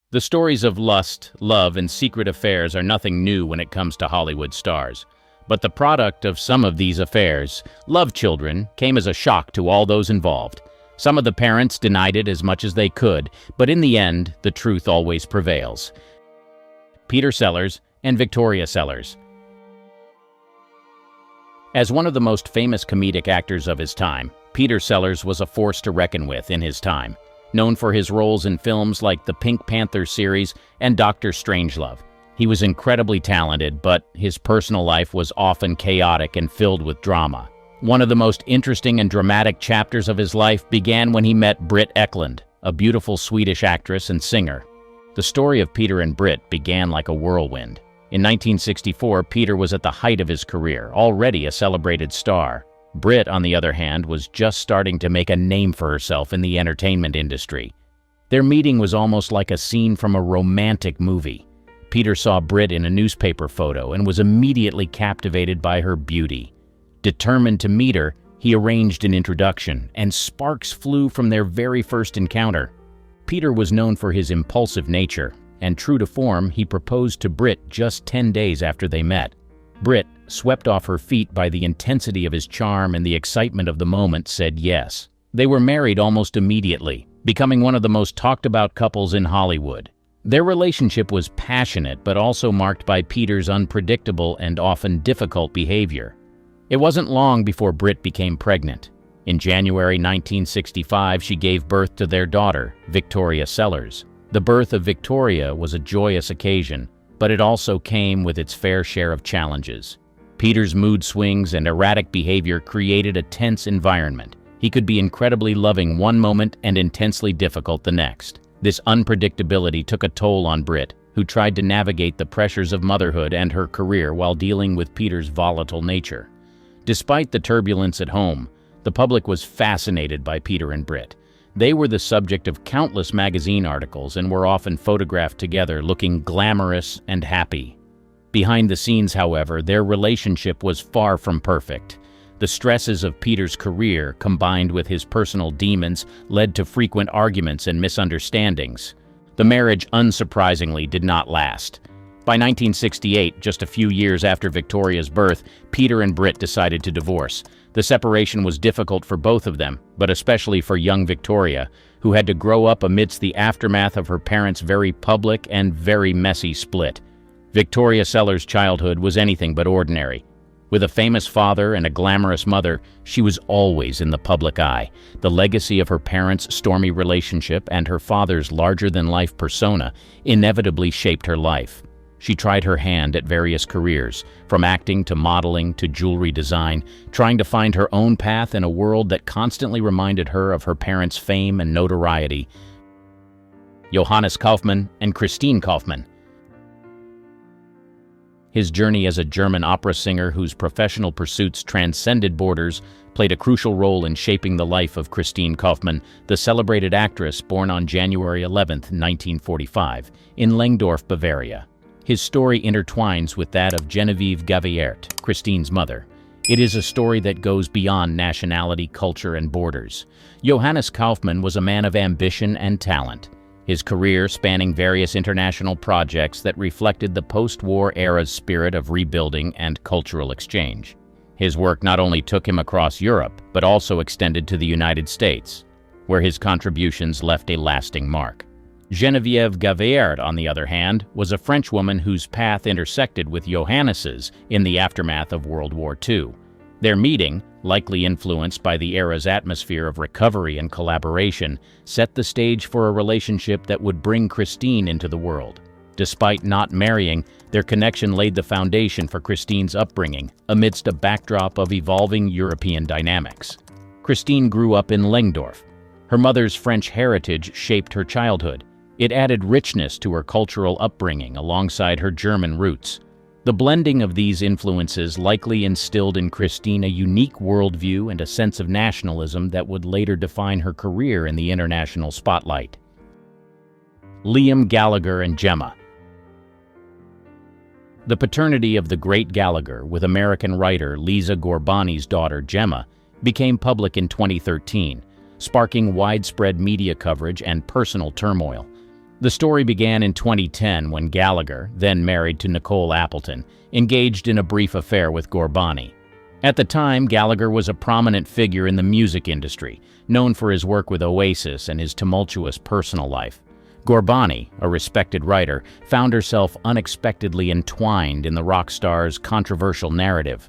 The stories of lust, love, and secret affairs are nothing new when it comes to Hollywood stars. But the product of some of these affairs, love children, came as a shock to all those involved. Some of the parents denied it as much as they could, but in the end, the truth always prevails. Peter Sellers and Victoria Sellers. As one of the most famous comedic actors of his time, Peter Sellers was a force to reckon with in his time, known for his roles in films like the Pink Panther series and Dr. Strangelove. He was incredibly talented, but his personal life was often chaotic and filled with drama. One of the most interesting and dramatic chapters of his life began when he met Britt Ekland, a beautiful Swedish actress and singer. The story of Peter and Britt began like a whirlwind. In 1964, Peter was at the height of his career, already a celebrated star. Britt, on the other hand, was just starting to make a name for herself in the entertainment industry. Their meeting was almost like a scene from a romantic movie. Peter saw Britt in a newspaper photo and was immediately captivated by her beauty. Determined to meet her, he arranged an introduction, and sparks flew from their very first encounter. Peter was known for his impulsive nature, and true to form, he proposed to Britt just 10 days after they met. Britt, swept off her feet by the intensity of his charm and the excitement of the moment, said yes. They were married almost immediately, becoming one of the most talked-about couples in Hollywood. Their relationship was passionate but also marked by Peter's unpredictable and often difficult behavior. It wasn't long before Britt became pregnant. In January 1965, she gave birth to their daughter, Victoria Sellers. The birth of Victoria was a joyous occasion, but it also came with its fair share of challenges. Peter's mood swings and erratic behavior created a tense environment. He could be incredibly loving one moment and intensely difficult the next. This unpredictability took a toll on Britt, who tried to navigate the pressures of motherhood and her career while dealing with Peter's volatile nature. Despite the turbulence at home, the public was fascinated by Peter and Britt. They were the subject of countless magazine articles and were often photographed together looking glamorous and happy. Behind the scenes, however, their relationship was far from perfect. The stresses of Peter's career, combined with his personal demons, led to frequent arguments and misunderstandings. The marriage, unsurprisingly, did not last. By 1968, just a few years after Victoria's birth, Peter and Britt decided to divorce. The separation was difficult for both of them, but especially for young Victoria, who had to grow up amidst the aftermath of her parents' very public and very messy split. Victoria Sellers' childhood was anything but ordinary. With a famous father and a glamorous mother, she was always in the public eye. The legacy of her parents' stormy relationship and her father's larger-than-life persona inevitably shaped her life. She tried her hand at various careers, from acting to modeling to jewelry design, trying to find her own path in a world that constantly reminded her of her parents' fame and notoriety. Johannes Kaufman and Christine Kaufman. His journey as a German opera singer whose professional pursuits transcended borders played a crucial role in shaping the life of Christine Kaufman, the celebrated actress born on January 11, 1945, in Lengdorf, Bavaria. His story intertwines with that of Genevieve Gaviert, Christine's mother. It is a story that goes beyond nationality, culture, and borders. Johannes Kaufman was a man of ambition and talent, his career spanning various international projects that reflected the post-war era's spirit of rebuilding and cultural exchange. His work not only took him across Europe, but also extended to the United States, where his contributions left a lasting mark. Genevieve Gaviert, on the other hand, was a French woman whose path intersected with Johannes's in the aftermath of World War II. Their meeting, likely influenced by the era's atmosphere of recovery and collaboration, set the stage for a relationship that would bring Christine into the world. Despite not marrying, their connection laid the foundation for Christine's upbringing amidst a backdrop of evolving European dynamics. Christine grew up in Lengdorf. Her mother's French heritage shaped her childhood. It added richness to her cultural upbringing alongside her German roots. The blending of these influences likely instilled in Christine a unique worldview and a sense of nationalism that would later define her career in the international spotlight. Liam Gallagher and Gemma. The paternity of the great Gallagher with American writer Lisa Gorbani's daughter Gemma became public in 2013, sparking widespread media coverage and personal turmoil. The story began in 2010 when Gallagher, then married to Nicole Appleton, engaged in a brief affair with Giovanni. At the time, Gallagher was a prominent figure in the music industry, known for his work with Oasis and his tumultuous personal life. Giovanni, a respected writer, found herself unexpectedly entwined in the rock star's controversial narrative.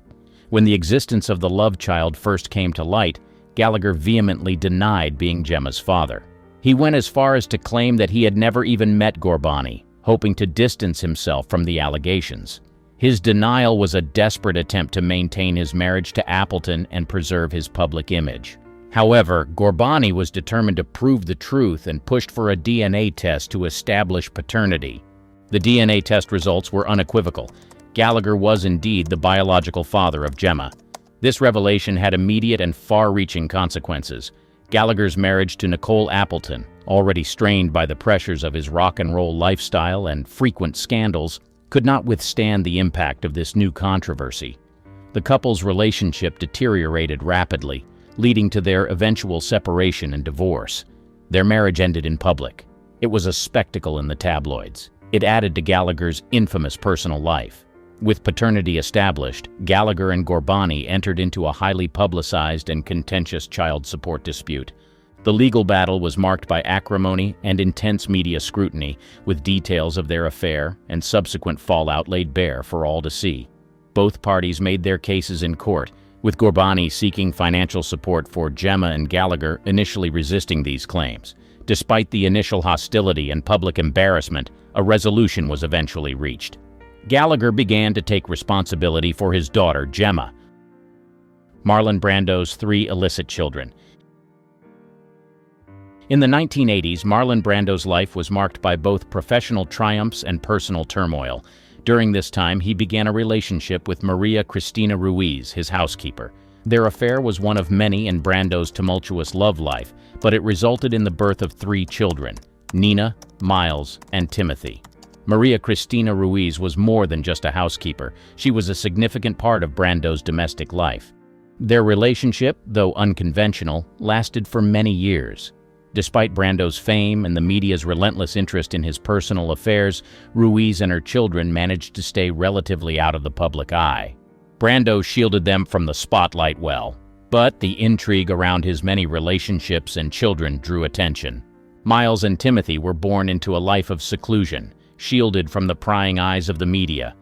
When the existence of the love child first came to light, Gallagher vehemently denied being Gemma's father. He went as far as to claim that he had never even met Giovanni, hoping to distance himself from the allegations. His denial was a desperate attempt to maintain his marriage to Appleton and preserve his public image. However, Giovanni was determined to prove the truth and pushed for a DNA test to establish paternity. The DNA test results were unequivocal. Gallagher was indeed the biological father of Gemma. This revelation had immediate and far-reaching consequences. Gallagher's marriage to Nicole Appleton, already strained by the pressures of his rock and roll lifestyle and frequent scandals, could not withstand the impact of this new controversy. The couple's relationship deteriorated rapidly, leading to their eventual separation and divorce. Their marriage ended in public. It was a spectacle in the tabloids. It added to Gallagher's infamous personal life. With paternity established, Gallagher and Giovanni entered into a highly publicized and contentious child support dispute. The legal battle was marked by acrimony and intense media scrutiny, with details of their affair and subsequent fallout laid bare for all to see. Both parties made their cases in court, with Giovanni seeking financial support for Gemma and Gallagher initially resisting these claims. Despite the initial hostility and public embarrassment, a resolution was eventually reached. Gallagher began to take responsibility for his daughter, Gemma, Marlon Brando's 3 illicit children. In the 1980s, Marlon Brando's life was marked by both professional triumphs and personal turmoil. During this time, he began a relationship with Maria Cristina Ruiz, his housekeeper. Their affair was one of many in Brando's tumultuous love life, but it resulted in the birth of 3 children, Nina, Miles, and Timothy. Maria Cristina Ruiz was more than just a housekeeper. She was a significant part of Brando's domestic life. Their relationship, though unconventional, lasted for many years. Despite Brando's fame and the media's relentless interest in his personal affairs, Ruiz and her children managed to stay relatively out of the public eye. Brando shielded them from the spotlight well, but the intrigue around his many relationships and children drew attention. Miles and Timothy were born into a life of seclusion, shielded from the prying eyes of the media.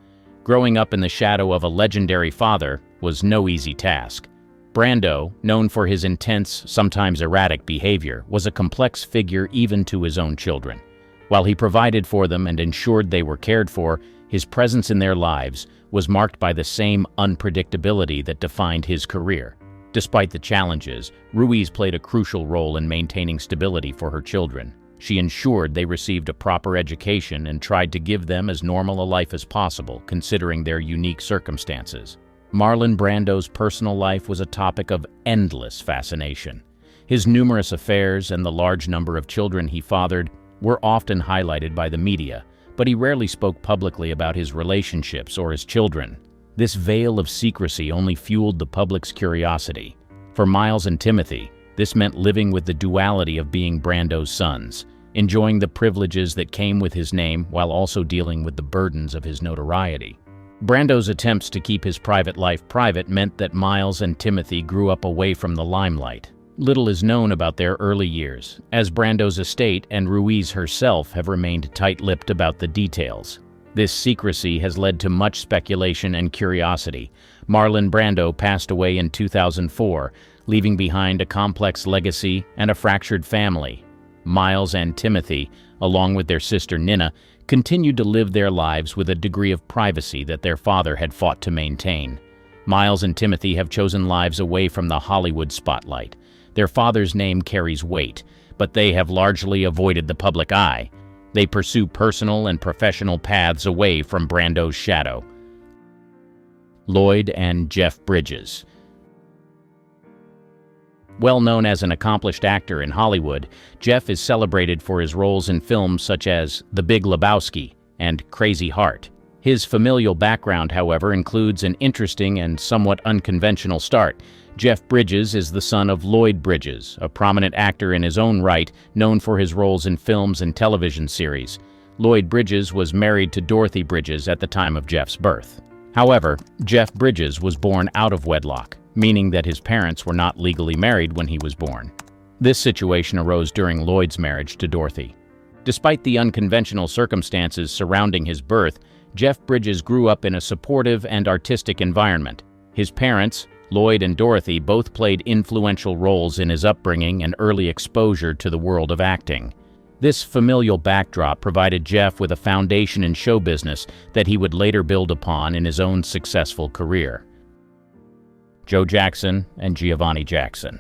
Growing up in the shadow of a legendary father was no easy task. Brando, known for his intense, sometimes erratic behavior, was a complex figure even to his own children. While he provided for them and ensured they were cared for, his presence in their lives was marked by the same unpredictability that defined his career. Despite the challenges, Ruiz played a crucial role in maintaining stability for her children. She ensured they received a proper education and tried to give them as normal a life as possible, considering their unique circumstances. Marlon Brando's personal life was a topic of endless fascination. His numerous affairs and the large number of children he fathered were often highlighted by the media, but he rarely spoke publicly about his relationships or his children. This veil of secrecy only fueled the public's curiosity. For Miles and Timothy, this meant living with the duality of being Brando's sons, enjoying the privileges that came with his name while also dealing with the burdens of his notoriety. Brando's attempts to keep his private life private meant that Miles and Timothy grew up away from the limelight. Little is known about their early years, as Brando's estate and Ruiz herself have remained tight-lipped about the details. This secrecy has led to much speculation and curiosity. Marlon Brando passed away in 2004, leaving behind a complex legacy and a fractured family. Miles and Timothy, along with their sister Nina, continued to live their lives with a degree of privacy that their father had fought to maintain. Miles and Timothy have chosen lives away from the Hollywood spotlight. Their father's name carries weight, but they have largely avoided the public eye. They pursue personal and professional paths away from Brando's shadow. Lloyd and Jeff Bridges. Well known as an accomplished actor in Hollywood, Jeff is celebrated for his roles in films such as The Big Lebowski and Crazy Heart. His familial background, however, includes an interesting and somewhat unconventional start. Jeff Bridges is the son of Lloyd Bridges, a prominent actor in his own right, known for his roles in films and television series. Lloyd Bridges was married to Dorothy Bridges at the time of Jeff's birth. However, Jeff Bridges was born out of wedlock, meaning that his parents were not legally married when he was born. This situation arose during Lloyd's marriage to Dorothy. Despite the unconventional circumstances surrounding his birth, Jeff Bridges grew up in a supportive and artistic environment. His parents, Lloyd and Dorothy, both played influential roles in his upbringing and early exposure to the world of acting. This familial backdrop provided Jeff with a foundation in show business that he would later build upon in his own successful career. Joe Jackson and Giovanni Jackson.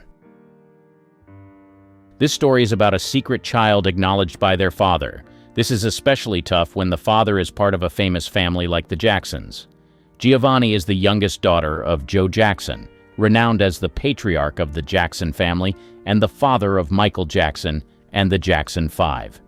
This story is about a secret child acknowledged by their father. This is especially tough when the father is part of a famous family like the Jacksons. Giovanni is the youngest daughter of Joe Jackson, renowned as the patriarch of the Jackson family and the father of Michael Jackson and the Jackson Five.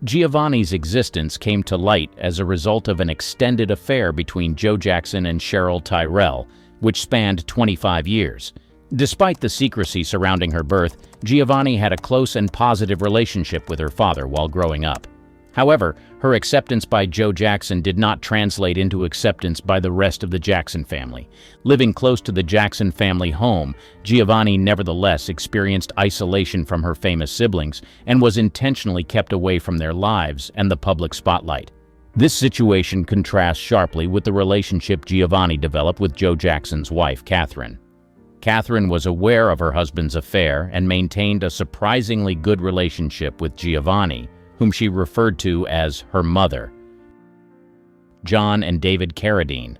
Giovanni's existence came to light as a result of an extended affair between Joe Jackson and Cheryl Tyrell, which spanned 25 years. Despite the secrecy surrounding her birth, Giovanni had a close and positive relationship with her father while growing up. However, her acceptance by Joe Jackson did not translate into acceptance by the rest of the Jackson family. Living close to the Jackson family home, Giovanni nevertheless experienced isolation from her famous siblings and was intentionally kept away from their lives and the public spotlight. This situation contrasts sharply with the relationship Giovanni developed with Joe Jackson's wife, Catherine. Catherine was aware of her husband's affair and maintained a surprisingly good relationship with Giovanni, whom she referred to as her mother. John and David Carradine.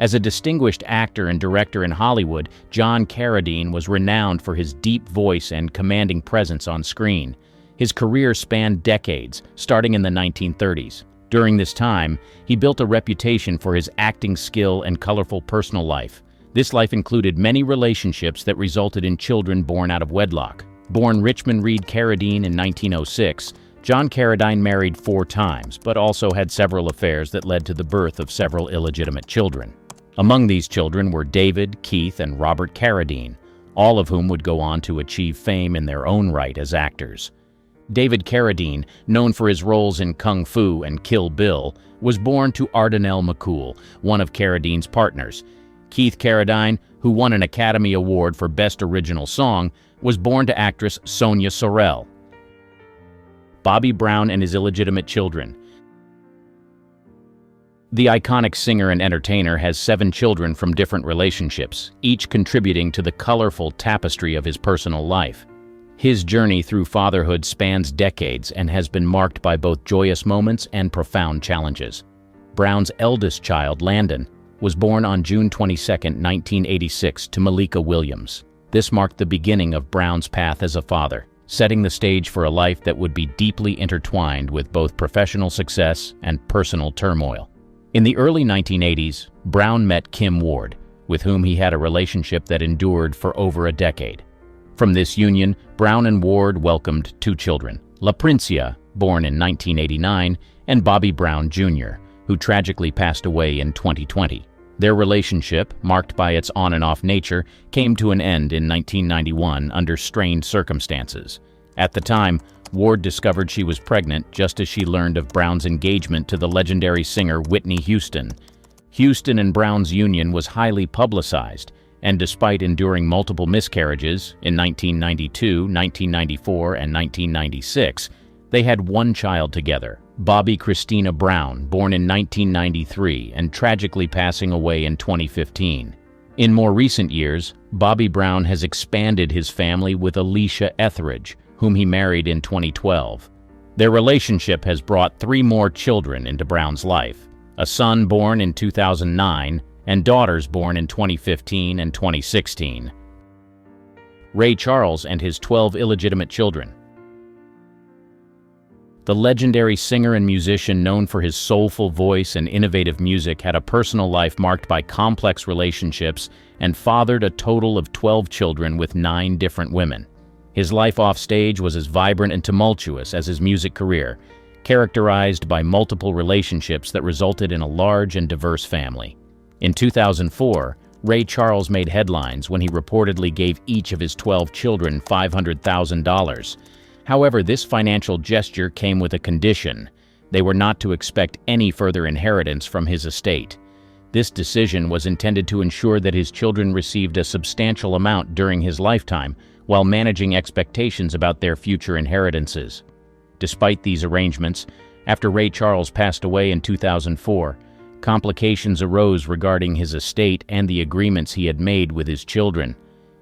As a distinguished actor and director in Hollywood, John Carradine was renowned for his deep voice and commanding presence on screen. His career spanned decades, starting in the 1930s. During this time, he built a reputation for his acting skill and colorful personal life. This life included many relationships that resulted in children born out of wedlock. Born Richmond Reed Carradine in 1906, John Carradine married 4 times, but also had several affairs that led to the birth of several illegitimate children. Among these children were David, Keith, and Robert Carradine, all of whom would go on to achieve fame in their own right as actors. David Carradine, known for his roles in Kung Fu and Kill Bill, was born to Ardennell McCool, one of Carradine's partners. Keith Carradine, who won an Academy Award for Best Original Song, was born to actress Sonia Sorrell. Bobby Brown and his illegitimate children. The iconic singer and entertainer has 7 children from different relationships, each contributing to the colorful tapestry of his personal life. His journey through fatherhood spans decades and has been marked by both joyous moments and profound challenges. Brown's eldest child, Landon, was born on June 22, 1986, to Malika Williams. This marked the beginning of Brown's path as a father, setting the stage for a life that would be deeply intertwined with both professional success and personal turmoil. In the early 1980s, Brown met Kim Ward, with whom he had a relationship that endured for over a decade. From this union, Brown and Ward welcomed 2 children, La Princia, born in 1989, and Bobby Brown Jr., who tragically passed away in 2020. Their relationship, marked by its on and off nature, came to an end in 1991 under strained circumstances. At the time, Ward discovered she was pregnant just as she learned of Brown's engagement to the legendary singer Whitney Houston. Houston and Brown's union was highly publicized, and despite enduring multiple miscarriages in 1992, 1994, and 1996, they had 1 child together, Bobby Christina Brown, born in 1993 and tragically passing away in 2015. In more recent years, Bobby Brown has expanded his family with Alicia Etheridge, whom he married in 2012. Their relationship has brought 3 more children into Brown's life, a son born in 2009 and daughters born in 2015 and 2016. Ray Charles and his 12 illegitimate children. The legendary singer and musician known for his soulful voice and innovative music had a personal life marked by complex relationships and fathered a total of 12 children with 9 different women. His life off stage was as vibrant and tumultuous as his music career. characterized by multiple relationships that resulted in a large and diverse family. In 2004, Ray Charles made headlines when he reportedly gave each of his 12 children $500,000. However, this financial gesture came with a condition. They were not to expect any further inheritance from his estate. This decision was intended to ensure that his children received a substantial amount during his lifetime, while managing expectations about their future inheritances. Despite these arrangements, after Ray Charles passed away in 2004, complications arose regarding his estate and the agreements he had made with his children.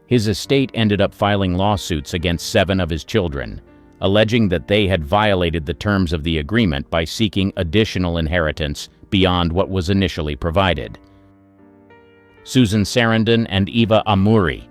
His estate ended up filing lawsuits against 7 of his children, alleging that they had violated the terms of the agreement by seeking additional inheritance beyond what was initially provided. Susan Sarandon and Eva Amurri.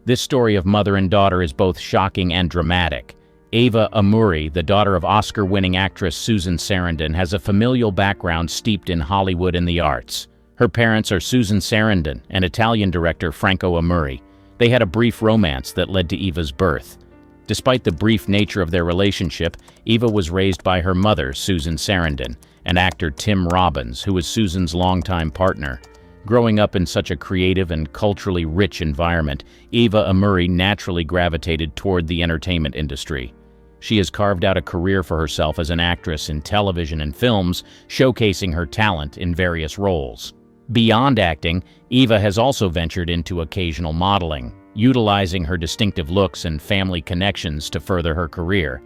This story of mother and daughter is both shocking and dramatic. Eva Amurri, the daughter of Oscar-winning actress Susan Sarandon, has a familial background steeped in Hollywood and the arts. Her parents are Susan Sarandon and Italian director Franco Amurri. They had a brief romance that led to Eva's birth. Despite the brief nature of their relationship, Eva was raised by her mother, Susan Sarandon, and actor Tim Robbins, who was Susan's longtime partner. Growing up in such a creative and culturally rich environment, Eva Amurri naturally gravitated toward the entertainment industry. She has carved out a career for herself as an actress in television and films, showcasing her talent in various roles. Beyond acting, Eva has also ventured into occasional modeling, utilizing her distinctive looks and family connections to further her career.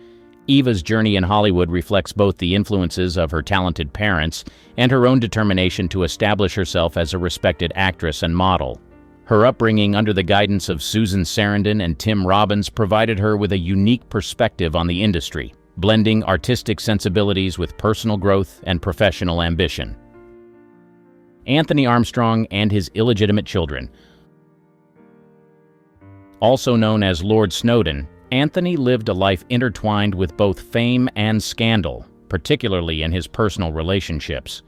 Eva's journey in Hollywood reflects both the influences of her talented parents and her own determination to establish herself as a respected actress and model. Her upbringing under the guidance of Susan Sarandon and Tim Robbins provided her with a unique perspective on the industry, blending artistic sensibilities with personal growth and professional ambition. Anthony Armstrong and his illegitimate children. Also known as Lord Snowden, Anthony lived a life intertwined with both fame and scandal, particularly in his personal relationships.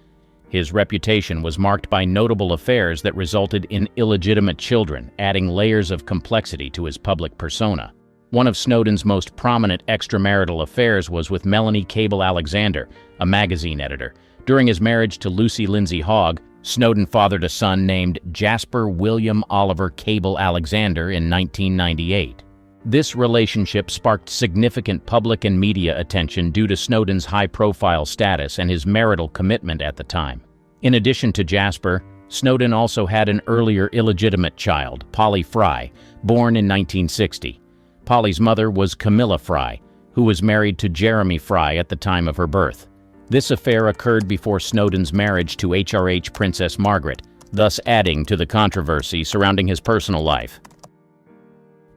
His reputation was marked by notable affairs that resulted in illegitimate children, adding layers of complexity to his public persona. One of Snowden's most prominent extramarital affairs was with Melanie Cable Alexander, a magazine editor. During his marriage to Lucy Lindsay Hogg, Snowden fathered a son named Jasper William Oliver Cable Alexander in 1998. This relationship sparked significant public and media attention due to Snowden's high-profile status and his marital commitment at the time. In addition to Jasper, Snowden also had an earlier illegitimate child, Polly Fry, born in 1960. Polly's mother was Camilla Fry, who was married to Jeremy Fry at the time of her birth. This affair occurred before Snowden's marriage to HRH Princess Margaret, thus adding to the controversy surrounding his personal life.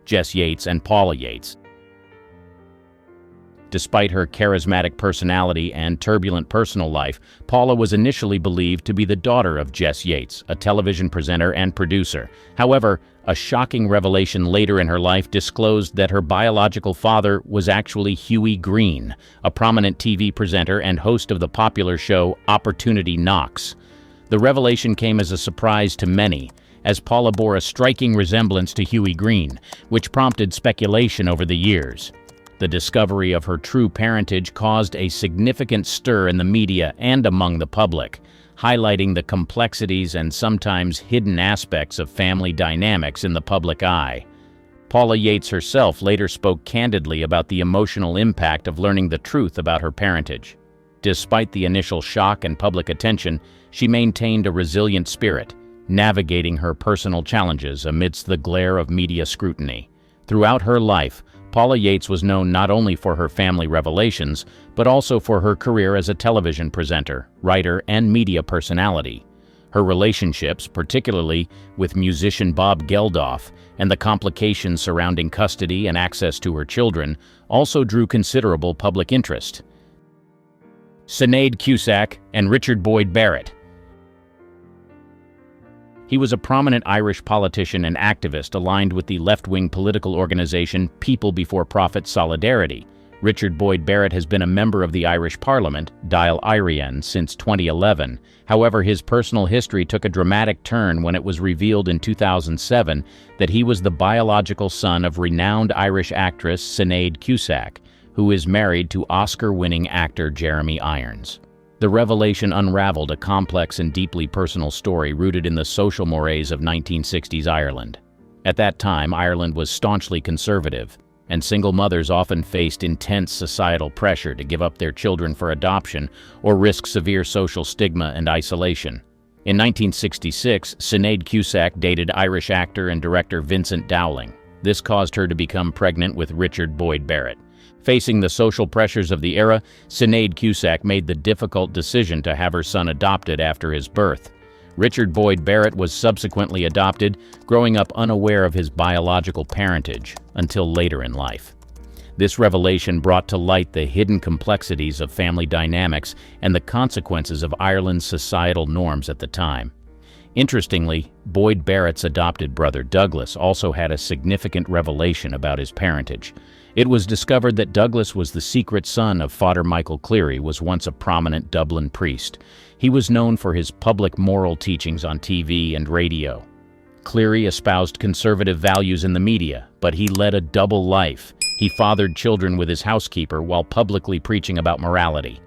Jess Yates and Paula Yates. Despite her charismatic personality and turbulent personal life, Paula was initially believed to be the daughter of Jess Yates, a television presenter and producer. However, a shocking revelation later in her life disclosed that her biological father was actually Huey Green, a prominent TV presenter and host of the popular show Opportunity Knocks. The revelation came as a surprise to many, as Paula bore a striking resemblance to Huey Green, which prompted speculation over the years. The discovery of her true parentage caused a significant stir in the media and among the public, highlighting the complexities and sometimes hidden aspects of family dynamics in the public eye. Paula Yates herself later spoke candidly about the emotional impact of learning the truth about her parentage. Despite the initial shock and public attention, she maintained a resilient spirit, navigating her personal challenges amidst the glare of media scrutiny. Throughout her life, Paula Yates was known not only for her family revelations, but also for her career as a television presenter, writer, and media personality. Her relationships, particularly with musician Bob Geldof, and the complications surrounding custody and access to her children, also drew considerable public interest. Sinead Cusack and Richard Boyd Barrett. He was a prominent Irish politician and activist aligned with the left-wing political organization People Before Profit Solidarity. Richard Boyd Barrett has been a member of the Irish Parliament, Dáil Éireann, since 2011. However, his personal history took a dramatic turn when it was revealed in 2007 that he was the biological son of renowned Irish actress Sinead Cusack, who is married to Oscar-winning actor Jeremy Irons. The revelation unraveled a complex and deeply personal story rooted in the social mores of 1960s Ireland. At that time, Ireland was staunchly conservative, and single mothers often faced intense societal pressure to give up their children for adoption or risk severe social stigma and isolation. In 1966, Sinead Cusack dated Irish actor and director Vincent Dowling. This caused her to become pregnant with Richard Boyd Barrett. Facing the social pressures of the era, Sinead Cusack made the difficult decision to have her son adopted after his birth. Richard Boyd Barrett was subsequently adopted, growing up unaware of his biological parentage until later in life. This revelation brought to light the hidden complexities of family dynamics and the consequences of Ireland's societal norms at the time. Interestingly, Boyd Barrett's adopted brother Douglas also had a significant revelation about his parentage. It was discovered that Douglas was the secret son of Father Michael Cleary, was once a prominent Dublin priest. He was known for his public moral teachings on TV and radio. Cleary espoused conservative values in the media, but he led a double life. He fathered children with his housekeeper while publicly preaching about morality.